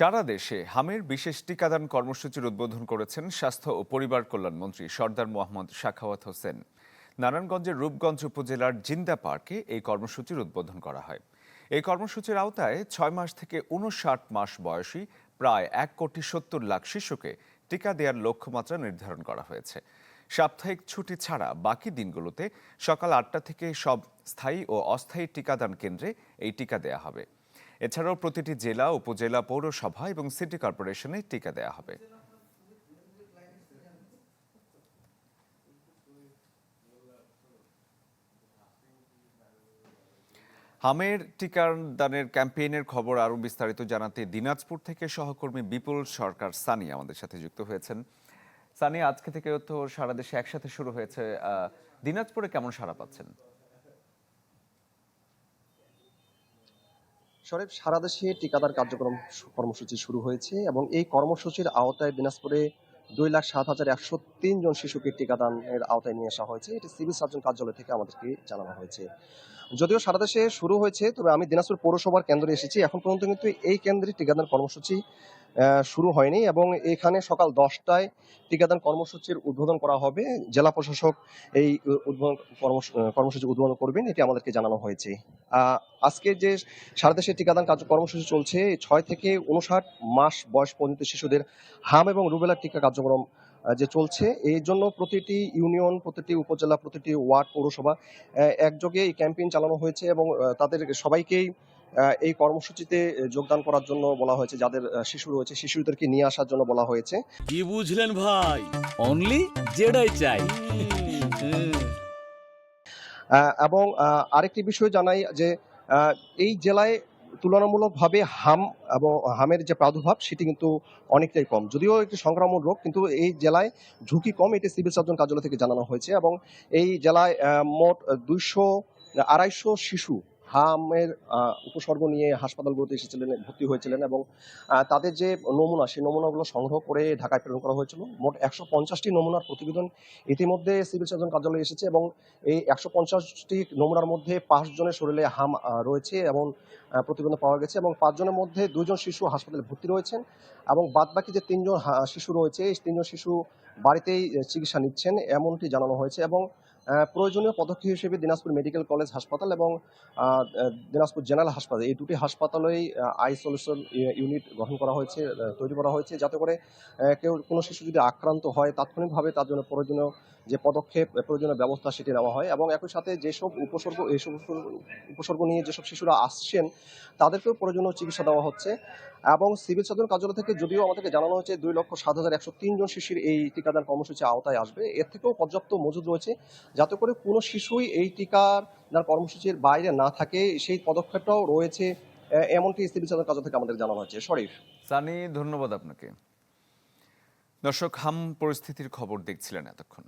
সারা দেশে হামের বিশেষ টিকাদান কর্মসূচির উদ্বোধন করেছেন স্বাস্থ্য ও পরিবার কল্যাণ মন্ত্রী সরদার মোহাম্মদ সাখাওয়াত হোসেন। নারায়ণগঞ্জের রূপগঞ্জ উপজেলার জিন্দা পার্কে এই কর্মসূচির উদ্বোধন করা হয়। এই কর্মসূচির আওতায় 6 মাস থেকে 59 মাস বয়সী প্রায় 1,70,00,000 শিশুকে টিকা দেওয়ার লক্ষ্যমাত্রা নির্ধারণ করা হয়েছে। সাপ্তাহিক ছুটি ছাড়া বাকি দিনগুলোতে সকাল 8টা থেকে সব স্থায়ী ও অস্থায়ী টিকাদান কেন্দ্রে এই টিকা দেয়া হবে। এছাড়াও প্রতিটি জেলা, উপজেলা, পৌরসভা এবং সিটি কর্পোরেশনে টিকা দেয়া হবে। হামের টিকাদানের ক্যাম্পেইনের খবর আরও বিস্তারিত জানাতে দিনাজপুর থেকে সহকর্মী বিপুল সরকার সানি আমাদের সাথে যুক্ত হয়েছেন। সানি, আজকে থেকে তো সারা দেশে একসাথে শুরু হয়েছে, দিনাজপুরে কেমন সাড়া পাচ্ছেন? সারা দেশে টিকাদান কর্মসূচি শুরু হয়েছে এবং এই কর্মসূচির আওতায় দিনাজপুরে 2,07,103 জন শিশুকে টিকাদানের আওতায় নিয়ে আসা হয়েছে। এটি সিভিল সার্জন কার্যালয় থেকে আমাদেরকে জানানো হয়েছে। যদিও সারা দেশে শুরু হয়েছে, তবে আমি দিনাজপুর পৌরসভার কেন্দ্রে এসেছি। এখন পর্যন্ত কিন্তু এই কেন্দ্রে টিকাদান কর্মসূচি শুরু হয়নি এবং এখানে সকাল 10টায় টিকাদান কর্মসূচির উদ্বোধন করা হবে। জেলা প্রশাসক এই কর্মসূচি উদ্বোধন করবেন, এটি আমাদেরকে জানানো হয়েছে। আজকে যে সারা দেশে টিকাদান কর্মসূচি চলছে, 6 থেকে 59 মাস বয়স পর্যন্ত শিশুদের হাম এবং রুবেলা টিকা কার্যক্রম যে চলছে, এই জন্য প্রতিটি ইউনিয়ন, প্রতিটি উপজেলা, প্রতিটি ওয়ার্ড, পৌরসভা একযোগে এই ক্যাম্পেইন চালানো হয়েছে এবং তাদের সবাইকেই এই কর্মসূচিতে যোগদান করার জন্য বলা হয়েছে। যাদের শিশু রয়েছে, শিশুদেরকে নিয়ে আসার জন্য বলা হয়েছে। কি বুঝলেন ভাই? অনলি যেটাই চাই। এবং আরেকটি বিষয় জানাই যে এই জেলায় তুলনামূলকভাবে হাম এবং হামের যে প্রাদুর্ভাব সেটি কিন্তু অনেকটাই কম। যদিও একটি সংক্রামক রোগ, কিন্তু এই জেলায় ঝুঁকি কম, এটি সিভিল সার্জন কার্যালয় থেকে জানানো হয়েছে। এবং এই জেলায় মোট 200-250 শিশু হামের উপসর্গ নিয়ে হাসপাতালগুলোতে এসেছিলেন, ভর্তি হয়েছিলেন এবং তাদের যে নমুনা, সেই নমুনাগুলো সংগ্রহ করে ঢাকায় প্রেরণ করা হয়েছিল। মোট 150টি নমুনার প্রতিবেদন ইতিমধ্যে সিভিল সার্জন কার্যালয়ে এসেছে এবং এই 150টি নমুনার মধ্যে 5 জনের শরীরে হাম রয়েছে এবং প্রতিবেদন পাওয়া গেছে এবং 5 জনের মধ্যে 2 জন শিশু হাসপাতালে ভর্তি রয়েছেন এবং বাদবাকি যে 3 জন শিশু রয়েছে, এই 3 জন শিশু বাড়িতেই চিকিৎসা নিচ্ছেন, এমনটি জানানো হয়েছে। এবং প্রয়োজনীয় পদক্ষেপ হিসেবে দিনাজপুর মেডিকেল কলেজ হাসপাতাল এবং দিনাজপুর জেনারেল হাসপাতাল, এই দুটি হাসপাতালেই আইসোলেশন ইউনিট গঠন করা হয়েছে, তৈরি করা হয়েছে, যাতে করে কোনো শিশু যদি আক্রান্ত হয় তাৎক্ষণিকভাবে তার জন্য প্রয়োজনীয় যে পদক্ষেপ, প্রয়োজনীয় ব্যবস্থা সেটি নেওয়া হয়। এবং একই সাথে যেসব উপসর্গ নিয়ে যেসব শিশুরা আসছেন তাদেরকেও প্রয়োজনীয় চিকিৎসা দেওয়া হচ্ছে। এবং সিভিল সার্জন কার্যালয় থেকে যদিও আমাদেরকে জানানো হয়েছে 2,07,103 জন শিশুর এই টিকাদান কর্মসূচি আওতায় আসবে, এর থেকেও পর্যাপ্ত মজুদ রয়েছে যাতে করে কোনো শিশুই এই টিকাদান কর্মসূচির বাইরে না থাকে, সেই পদক্ষেপটাও রয়েছে, এমনটি সিভিল সার্জন কার্যালয় থেকে আমাদের জানানো হয়েছে। শরীফ। সানি, ধন্যবাদ আপনাকে। দর্শক, হাম পরিস্থিতির খবর দেখছিলেন এতক্ষণ।